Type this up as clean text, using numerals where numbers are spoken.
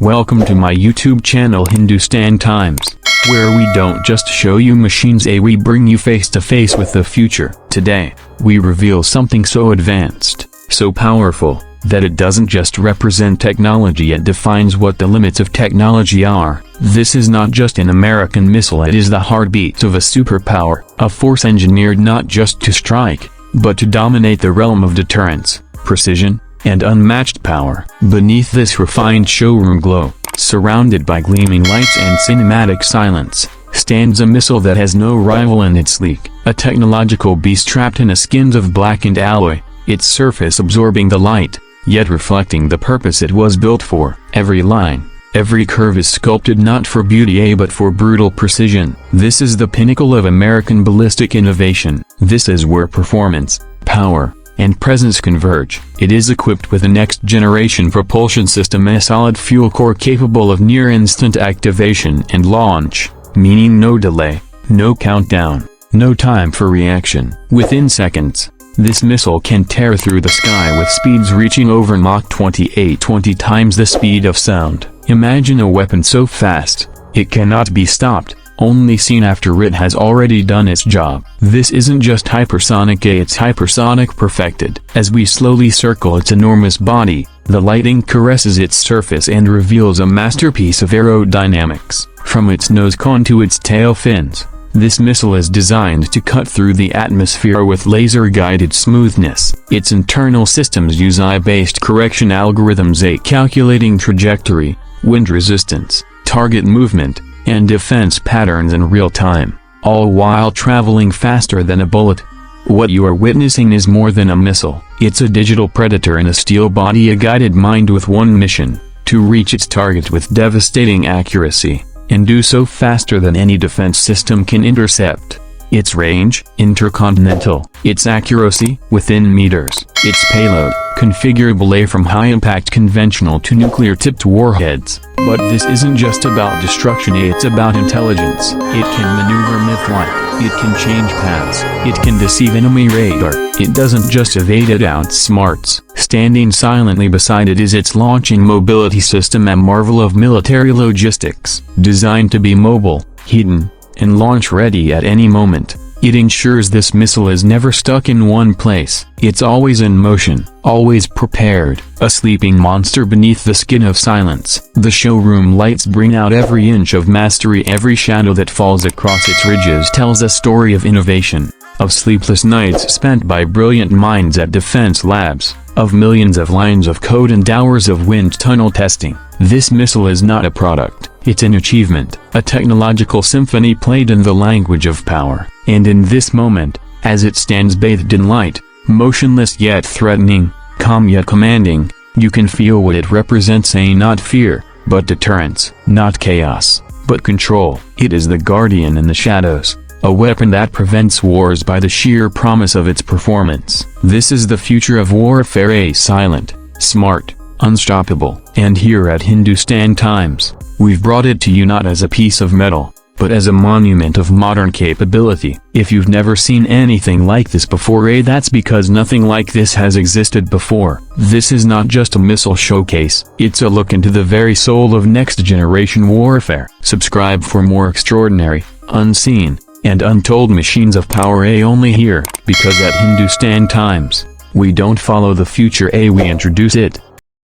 Welcome to my YouTube channel Hindustan Times, where we don't just show you machines, we bring you face to face with the future. Today, we reveal something so advanced, so powerful, that it doesn't just represent technology, it defines what the limits of technology are. This is not just an American missile, it is the heartbeat of a superpower, a force engineered not just to strike, but to dominate the realm of deterrence, precision, and unmatched power. Beneath this refined showroom glow, surrounded by gleaming lights and cinematic silence, stands a missile that has no rival in its sleek, a technological beast trapped in a skin of blackened alloy, its surface absorbing the light, yet reflecting the purpose it was built for. Every line, every curve is sculpted not for beauty but for brutal precision. This is the pinnacle of American ballistic innovation. This is where performance, power, and presence converge. It is equipped with a next-generation propulsion system, a solid fuel core capable of near-instant activation and launch, meaning no delay, no countdown, no time for reaction. Within seconds, this missile can tear through the sky with speeds reaching over Mach 28, 20 times the speed of sound. Imagine a weapon so fast, it cannot be stopped, only seen after it has already done its job. This isn't just hypersonic, it's hypersonic perfected. As we slowly circle its enormous body, the lighting caresses its surface and reveals a masterpiece of aerodynamics. From its nose cone to its tail fins, this missile is designed to cut through the atmosphere with laser-guided smoothness. Its internal systems use AI-based correction algorithms, calculating trajectory, wind resistance, target movement, and defense patterns in real time, all while traveling faster than a bullet. What you are witnessing is more than a missile. It's a digital predator in a steel body, a guided mind with one mission: to reach its target with devastating accuracy, and do so faster than any defense system can intercept. Its range, intercontinental; its accuracy, within meters; its payload, configurable from high-impact conventional to nuclear-tipped warheads. But this isn't just about destruction, it's about intelligence. It can maneuver mid-flight, it can change paths, it can deceive enemy radar. It doesn't just evade, it outsmarts. Standing silently beside it is its launching mobility system, a marvel of military logistics. Designed to be mobile, hidden, and launch-ready at any moment, it ensures this missile is never stuck in one place. It's always in motion, always prepared, a sleeping monster beneath the skin of silence. The showroom lights bring out every inch of mastery, every shadow that falls across its ridges tells a story of innovation, of sleepless nights spent by brilliant minds at defense labs, of millions of lines of code and hours of wind tunnel testing. This missile is not a product, it's an achievement, a technological symphony played in the language of power. And in this moment, as it stands bathed in light, motionless yet threatening, calm yet commanding, you can feel what it represents: not fear, but deterrence; not chaos, but control. It is the guardian in the shadows, a weapon that prevents wars by the sheer promise of its performance. This is the future of warfare, a silent, smart, unstoppable. And here at Hindustan Times, we've brought it to you not as a piece of metal, but as a monument of modern capability. If you've never seen anything like this before, that's because nothing like this has existed before. This is not just a missile showcase, it's a look into the very soul of next-generation warfare. Subscribe for more extraordinary, unseen, and untold machines of power, only here, because at Hindustan Times, we don't follow the future, we introduce it.